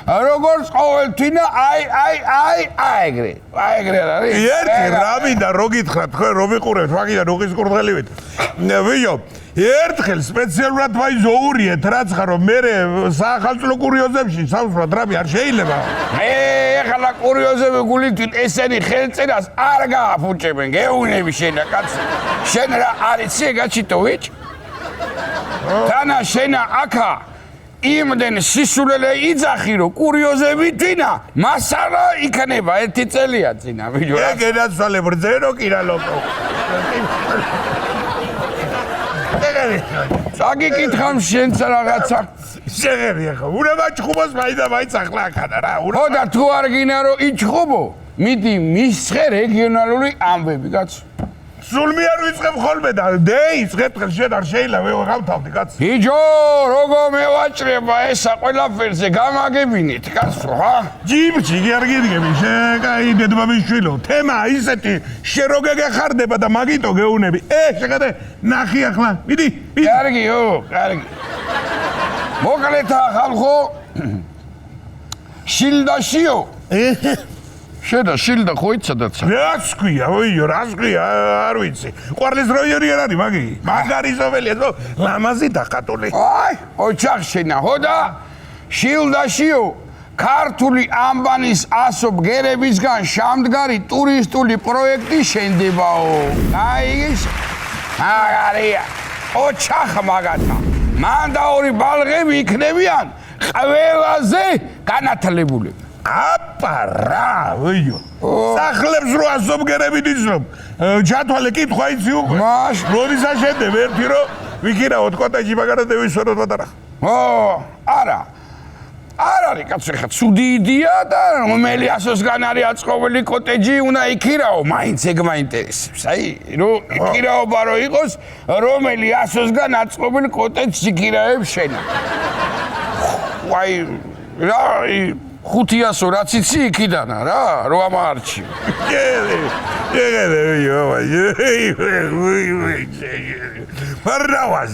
როგორც ყოველთვინა ეგრე არის. ერთი რამიდა რო გითხრათ ხო რომ ვიყურებთ მაგიდან უღის კურდღელივით. ვიო, ერთხელ სპეციალურად ვაიზოურიეთ რაც ხარ რომ მე საახალწლო კურიოზებში სამსვრად რამე არ შეიძლება. ეხლა კურიოზები გულითვით ესენი ხელწერას არ გააფუჭებენ. გეუნები შენა კაცო. შენ რა არის ეგაჩიტო ვიჭ? თანა შენა აქა იმდენ სისულელე იძახი რომ კურიოზები თვითა მასალა იქნება ერთი წელია წინა ვიდეო ეგ ენაცვალე ბრძერო კირალოკო საგიკითხამ შენც რაღაცა შეგერი ხო უნდა ჩხუბოს მაინც ახლა ახანა რა ხო და თუ არ გინა რომ იჩხუბო მიდი მისხე რეგიონალური ამბები კაცო სულ მე არ ვიწყებ ხოლმე და იწყებ ხელ შენ არ შეიძლება ვეღავთავდი კაცო ბიჭო როგორ მევაჭრება ესა ყველაფერზე გამაგებინეთ კაცო ხა ჯიბჭი კი არ გიდგები შეკაი დედმამიშვილო თემა ისეთი შენ რო გეგახარდება და მაგიტო გეუნები შეგადე ნახი ახლა მიდი კარგიო კარგი მოკლეთა ხალხო შილდაშიო შედა შილდა ხო იცადაც რას ქვია ოიო რას ქვია არ ვიცი ყვარლის როიერი არ არის მაგი მაგარიზოველია ლამაზი დახატული აი ოჩახშენა ხოდა შილდაშიო ქართული ამბანის ასობ გერებისგან შამდგარი ტურისტული პროექტი შენდებაო აი ის მაგარია ოჩახ მაგათა მან და ორი ბალღები იქნებიან ყველაზე განათლებულები აპარა ვიო სახლებს რო ასობგერები დიძნობ ჩათვალე კითხვა იცი უკვე როდის აშენდებ ერთი რო ვიქირაოთ კოტეჯი მაგარად ვისვენოთ პატარა არა არ არის კაცო ხა ცუდი იდეა და რომელი ასოსგან არის აწყობილი კოტეჯი უნდა იქირაო მაინც ეგ მაინტერესებს აი რო იქირაობა რო იყოს რომელი ასოსგან აწყობილი კოტეჯს იქირაებს შენა აი რა 500 რაც იცი იქიდანა რა რო ამარჩი მარნავაზ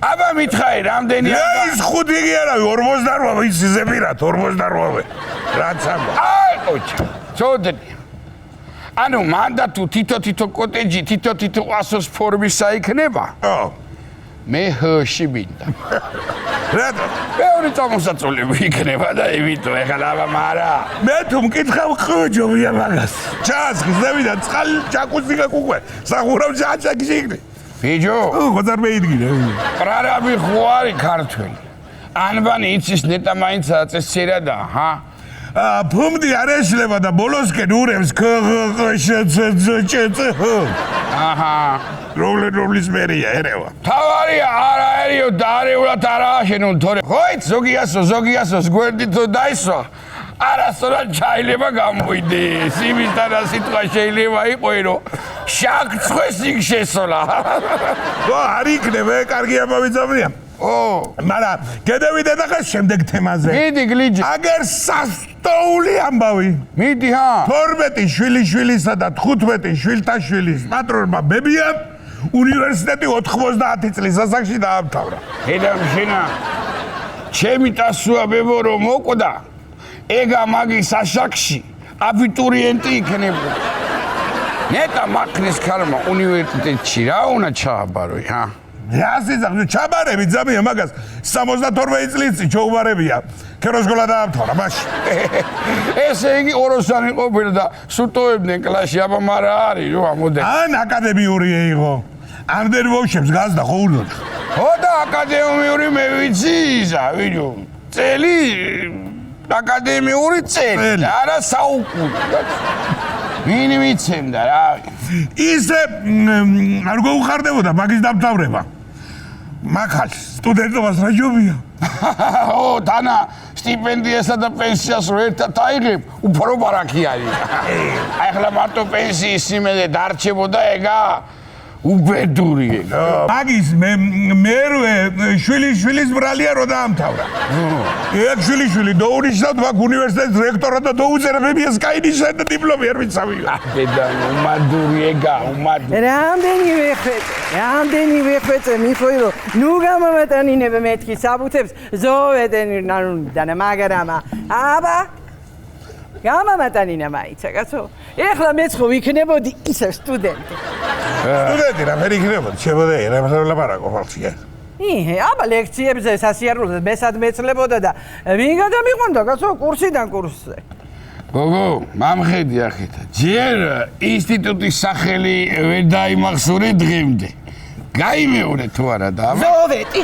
აბა მითხარი რამდენი ის 5 კი არა 48 ის ზებირათ 48 რაც ამბა აი ოჩა ცოდნი ანუ მანდა თუ თითო კოტეჯი თითო ასოს ფორმისა იქნება მე ჰში მინდა რატო მეორე წამოსაწოლები იქნება და იმიტომ ეხლა მარა მე თუ მკითხავ ხოჯობია მაგას ჩასხის დავიდა წყალი ჩაკუცი გაკუკვე სახურავ ჩაჭაკი იქნე ბიჭო ხოძარ მეიდგინე პრარაბი ხო არის ქართველი ანბანი იცის ნეტა მაინც აწესერა და ჰა ფუმდი არ ეშლება და ბოლოსკენ ურევს აჰა რომლის მერია ერევა თავარია არაერიო და არეულად არააშენო თორე ხოიც ზოგიასოს გვერდით დაისვა არასწორად ჩაილება გამოიდეს იმისთან რა სიტყვა შეიძლება იყოს რომ შაქცხვეს იქ შესოლა არ იქნება კარგი ამავიძამია მაგრამ გადავიდეთ ახლა შემდეგ თემაზე მიდი გლიჯი აგერ სასტოული ამბავი მიდი ჰა 12 შვილიშვილისა და 15 შვილთაშვილის პატრონმა ბებია უნივერსიტეტი 90 წლის ასაკში დაამთავრა ედამ შენა ჩემი ტასუა ბებო რომ მოკვდა ეგა მაგის ასაკში აბიტურიენტი იქნება ნეტა მაქრის ქარმა უნივერსიტეტში რა უნდა ჩააბაროი ჰა რასიზახ ჩაბარები ძამია მაგას 72 წლის ჩაუბარებია ქეროსკოლა დაამთავრა მაშინ ესე იგი ოროსანი ყოფილა და სუტოებდნენ კლასში აბა მარა არის რო ამოდე ან აკადემიური იყო ამდენ ვოშებს გაზდა ხო უნდა ხო და აკადემიური მე ვიცი ისა ვიდეო წელი აკადემიური წელი არა საუკუნე ვინ ვიცენდა რა ისე არ გაუხარდებოდა მაგის დამთავრება მაგალ სტუდენტობას რა ჯობია? ო, დანა სტიპენდიასა და პენსიას რო ერთად აიღებ, უფრო ბარაკი არის. აი ახლა მარტო პენსიის სიმედე დარჩებოდა ეგა უბედური ეგა. მაგის მერვე შვილიშვილის ბრალია რო დაამთავრა. ეგ შვილიშვილი დაუნიშნავთ მაგ უნივერსიტეტის რექტორად და დაუწერებებია სკაინიშა და დიპლომი არ ვიცავია. დედა უმადური ეგა, უმადური. რამდენი ვეხვეწე მიხოილო, ნუ გამომატანინებ მეთქი საბუთებს ზოვედენ ნანუდანა მაგრამა. აბა გამომატანინა მაიცა კაცო. ეხლა მეც ხო ვიქნებოდი ისევ სტუდენტი. სტუდენტი რა ვერ იქნებოდი, შემოდე რა ლაპარაკო ხალხია. აბა ლექციებზე სასიარულოზე მესად მეცლებოდა და ვინ გადამიყვანდა კაცო კურსიდან კურსზე. გოგო, მამხედი ახეთა. ჯერ ინსტიტუტის სახელი ვერ დაიმახსოვრე დღემდე. გაიმეორე თუ არა და ზოვეტი.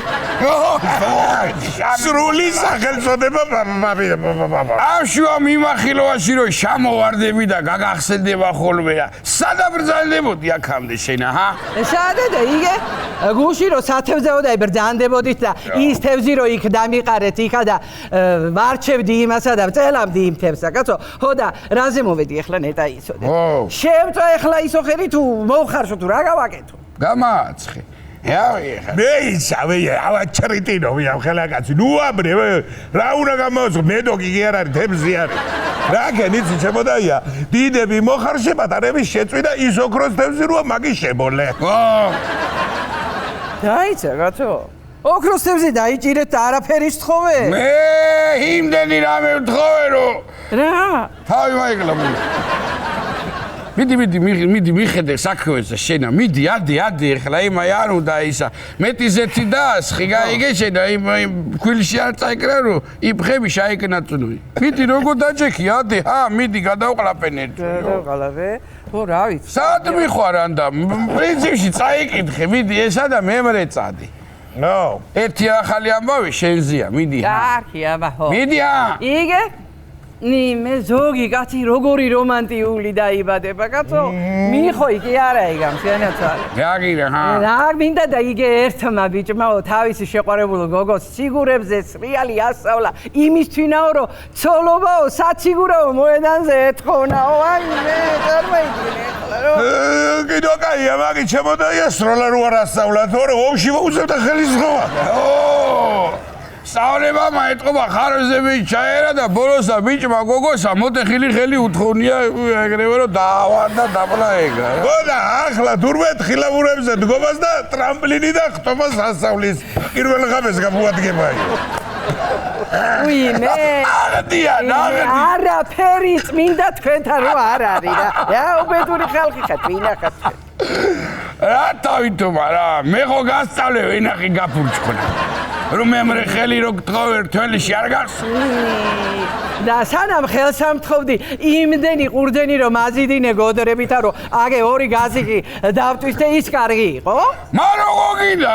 სრული სახელწოდება ამ შუა მიმახილოვაში რომ შემოვარდები და გაგახსენდება ხოლმე რა. სადა ბრძანდებოდი აქამდე შენ, აჰა? სადა და იგე გუში რომ სათევზეოდა ბრძანდებოდით და ის თევზი რომ იქ დამიყარეთ იქა და ვარჩევდი იმასა და წელამდი იმ თევზსა, კაცო. ხო და რაზე მოვედი ახლა ნეტა იცოდე. შემწვა ახლა ისო ხერი თუ მოვხარშო თუ რა გავაკეთო? გამააცხე. მე იცავე, ავაჩრიტინოვი ამ ხელაკაცი. ნუ აბრე, რა უნდა გამოვაცხო, მედოგი კი არ არის, თემზი არის. რა გენიცი შემოდაია, დიდები მოხარშება და რების შეწვიდა ის ოქროს თემზი როა მაგის შემოლე. დაიცა კაცო. ოქროს თევზი დაიჭირეთ და არაფერი სთხოვე? მე იმდენი რამე ვთხოვე რომ რა? თავი მაიკლა მული. მიდი მიხედე საქმეზე შენა მიდი ადი ახლა იმაი არ უნდა ისა მეტი ზეთი დაასხი გაიგე შენა იმ ქვილში არ წაიკრა რომ იფხები შაიკნაწუნი მიდი როგორ დაჯექი ადი მიდი გადავყლაპენ ერთად გადავყლაპე ხო რა ვიცი საათ მიხوار ანდა პრინციპში წაიკითხე მიდი ესა და მემრე წადი ნო ერთი ახალი ამბავი შენზია მიდი კარგი აბა ხო მიდი იგე მე ზოგი კაცი როგორი რომანტიული დაიბადება კაცო მიხოი კი არა იგამ შენაცვალე გაგირა რა მინდა და იგე ერთმა ბიჭმაო თავისი შეყვარებულ გოგოს სიგურებზე სრიალი ასწავლა იმის თვინაო რომ ცოლობაო საციგურაო მოედანზე ეთქონაო აი მე წარმოიდგინე ახლა რომ კიდო კაია მაგით შემოდაია სროლა რო არ ასწავლა თორე ომში მოუწევდა ხელისღობა სწავლება მაეთყობა ხარვეზები ჩაერა და ბოლოსა ბიჭმა გოგოსა მოტეხილი ხელი უთხოვნია ეგრევე რომ დაავარდა დაბლა ეგა რა. ხო და ახლა თურმე ხილავურებზე დგომას და ტრამპლინი და ხტომას ასწავლის პირველ ღამეს გამოადგებაი. მე არაფერი წმინდა თქვენთან რო არ არის რა უბედური ხალხი ხართ ვინახათ რა თავითომა რა მე ხო გასწავლე ვინახი გაფურჩქონა რომ მემრე ხელი რო გთხოვე თველიში არ გახსოვს და სანამ ხელს ამთხოვდი იმდენი ყურძენი რომ აზიდინე გოდრებითა რომ აგე ორი გაზიკი დავტვისდე ის კარგი იყო მა როგორ გინდა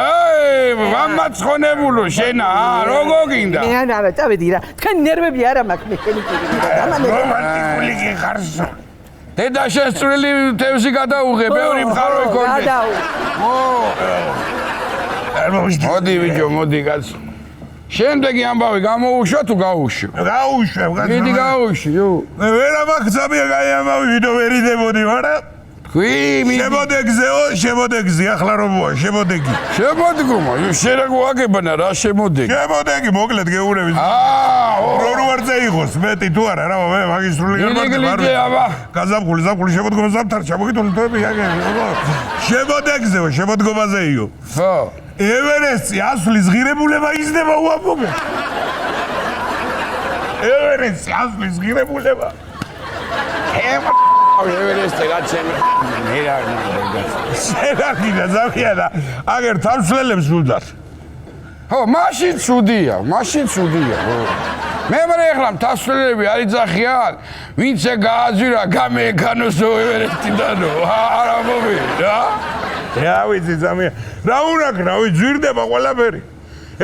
ვამაცხონებულო შენა როგორ გინდა მე არა წავედი რა თქვენ ნერვები არა მაქვს მექანიკური რომანტიკული კი ხარსო დედა შესწრილი თევზი გადაუღე ბევრი მხარო იქონდა მოდი ვიჯო მოდი კაცო შემდეგი ამბავი გამოუშვა თუ გაუშვი გაუშვე მიდი გაუშვი ვერა მაგზამია გაი ამბავი ვიდო ვერიდებოდი ვარა ქვი შემოდეგზე ახლა რომოა შემოდეგი შემოდგომა შენ რა გვაგებნა რა შემოდეგი შემოდეგი მოკლედ გეურევი რო ვარზე იყოს მეტი თუ არა რა მე მაგისტრული გარმარტე გაზაფხული შემოდგომა ზამთარ ჩამოგიტოლი თოები შემოდეგზეო ხო ევერესტი ასვლის ღირებულება იზრდება უამბობენ ევერესტი ასვლის ღირებულება ევერესტი გაჩენ შენაკიდა ზამიანა აგერ თავსვლელებს უდარ ხო მაშინ ცუდია ხო მე ახლა თავსვლელები არ იძახიან ვინც გააძვირა გამექანოს ევერესტიდანო არა მოვიდა რა რა ვიცი ზამია რა უნდა კრავი ძვირდება ყველაფერი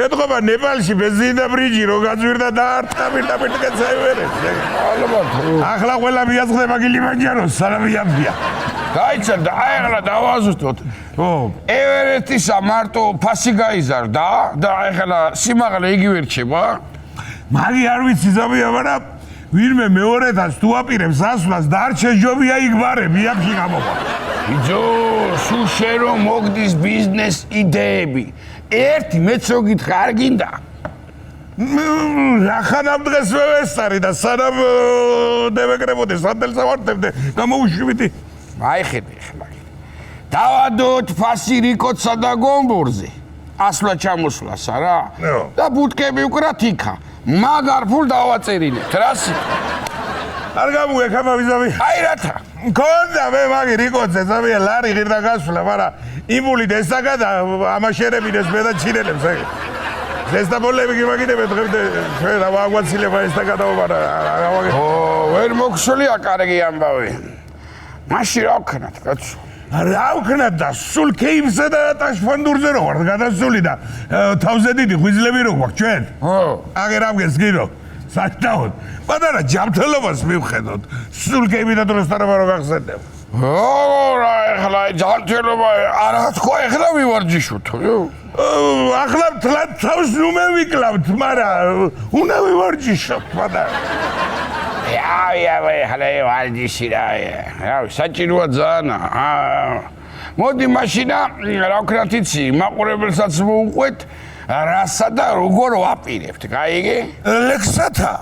ეთქობა ნეპალში ბენზინა ბრიჯი რო გაძვირდა და არტა პირდაპირ კეცაივერეს ალბათ ახლა ყველა მიაწყდება კილიმანჯაროს სალამიანია გაიცან და აი ახლა დავაზუსტოთ. ო, ევერესტისა მარტო ფასი გაიზარდა და აი ახლა სიმაღლე იგივე რჩება. მაგი არ ვიცი ზამია, მაგრამ ვინმე მეორედაც თუ აპირებს ასვლას დარჩენ ჯობია იქ ბარები აქში გამოვა. იძო, სულ შენ რომ მოგდის ბიზნეს იდეები. ერთი მეც რო გითხრა არ გინდა. ახანამ დღეს ვევესწარი და სანამ დემეკრებოდი სანდელს ავარდებდე გამოუშვიდი. მაიხედე ახლა. დავადოთ ფასი რიკოცა და გომბურზე. ასვლა ჩამოსვლას არა? და ბუტკები უკრათ იქა. მაგარ ფულ დავაწერინეთ. რასი? არ გამუგექამა ვიზავი. აი რათა. მქონდა მე მაგი რიკოძე ზამია ლარი ღირდა გასვლა, მაგრამ იმული დესაგა და ამაშერებინეს მე და ჩინელებს ეგ. ზესტაბოლები გიმაგინებთ დღემდე ჩვენ ავაგვაცილება ეს და გადაობა და ავაგე. ო, ვერ მოგშლია კარგი ამბავი. მაშინ რა ვქნათ, კაცო? რა ვქნათ და სულ კეიფსა და ტაშფანდურზე რო ვარ გადასული და თავზე დიდი ღვიძლები რო გვაქვს ჩვენ. ო, აგერ ამგეს გირო. საერთოდ პატარა ჯამთელობას მივხედოთ. სულ კეიფი და დროსთანობა რო გახსენებ. რა ახლა ჯანმრთელობა არა თქვა ახლა ვივარჯიშოთ. ახლა თლად თავს ნუ მევიკლავთ, მაგრამ უნდა ვივარჯიშოთ, პატარა. ახლა ვარჯიში რა. საჭიროა ძალიან. მოდი მაშინა რა ვქნათ იცი, მაყურებელსაც მოუყვეთ, რასა და როგორ ვაპირებთ, გაიგე? ლექსათა.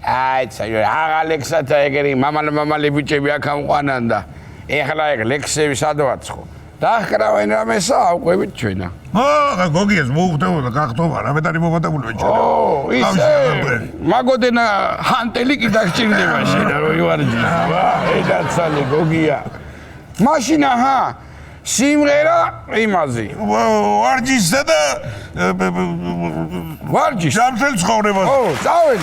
აიცა, აღა ლექსათა ეგერი მამალი ბიჭები აქ ამყვანან და ეხლა ეგ ლექსები სადვაცხო. დაახკრავენ რამესა ავყვებით ჩვენა. გოგიეს მოუხდებოდა გახტობა, რამეთარი მომატებული ვეჭერა. ო, ისე. მაგოდენა ჰანტელი კი დაგჭირდება შენ რო ივარჯიშ. ეგაცალი გოგია. მაშინა ჰა სიმღერა იმაზე. ვარჯიშსა და ვარჯიშ. ჯამთელ ცხოვრებას. ო, წავენ.